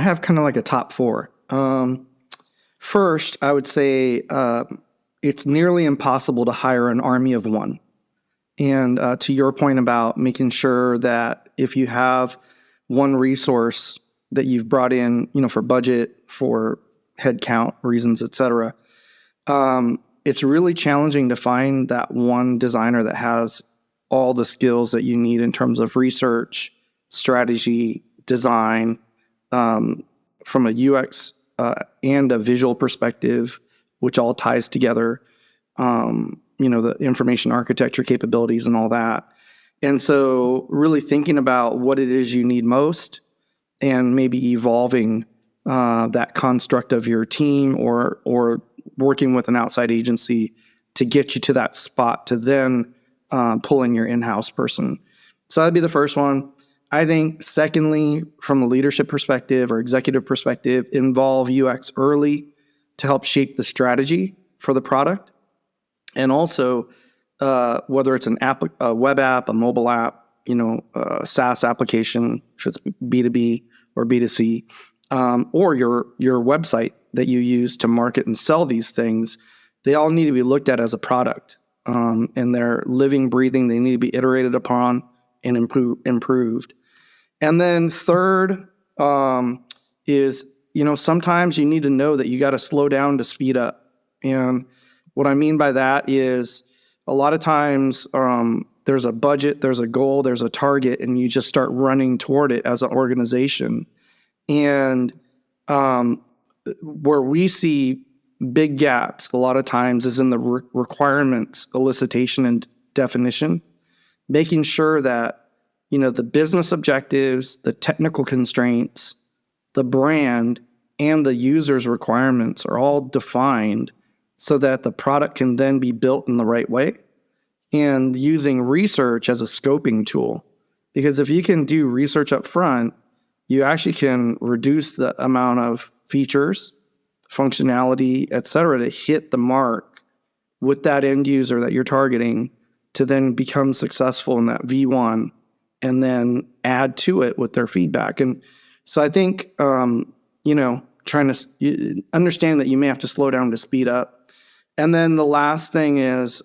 have kind of like a top four. First, I would say it's nearly impossible to hire an army of one. And to your point about making sure that if you have one resource that you've brought in, for budget, for headcount reasons, et cetera, it's really challenging to find that one designer that has all the skills that you need in terms of research, strategy, design, from a UX and a visual perspective, which all ties together, the information architecture capabilities and all that. And so really thinking about what it is you need most and maybe evolving that construct of your team or working with an outside agency to get you to that spot to then pull in your in-house person. So that'd be the first one. I think secondly, from a leadership perspective or executive perspective, involve UX early to help shape the strategy for the product. And also, whether it's an app, a web app, a mobile app, a SaaS application, if it's B2B or B2C, or your website that you use to market and sell these things, they all need to be looked at as a product. And they're living, breathing. They need to be iterated upon and improved. And then third is, sometimes you need to know that you got to slow down to speed up. And what I mean by that is a lot of times there's a budget, there's a goal, there's a target, and you just start running toward it as an organization. And where we see big gaps a lot of times is in the requirements, elicitation, and definition, making sure that the business objectives, the technical constraints, the brand, and the user's requirements are all defined so that the product can then be built in the right way, and using research as a scoping tool. Because if you can do research up front, you actually can reduce the amount of features, functionality, et cetera, to hit the mark with that end user that you're targeting to then become successful in that V1 and then add to it with their feedback. And so I think, trying to understand that you may have to slow down to speed up. And then the last thing is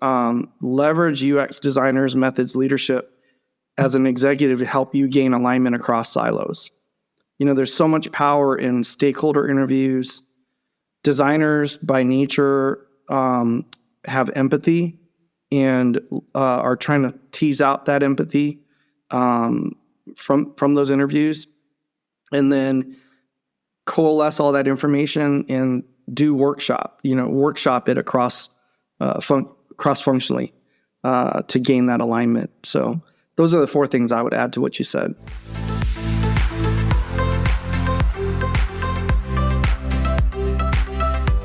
leverage UX designers, methods, leadership as an executive to help you gain alignment across silos. There's so much power in stakeholder interviews. Designers by nature have empathy and are trying to tease out that empathy from those interviews, and then coalesce all that information and do workshop it across cross-functionally to gain that alignment. So those are the four things I would add to what you said.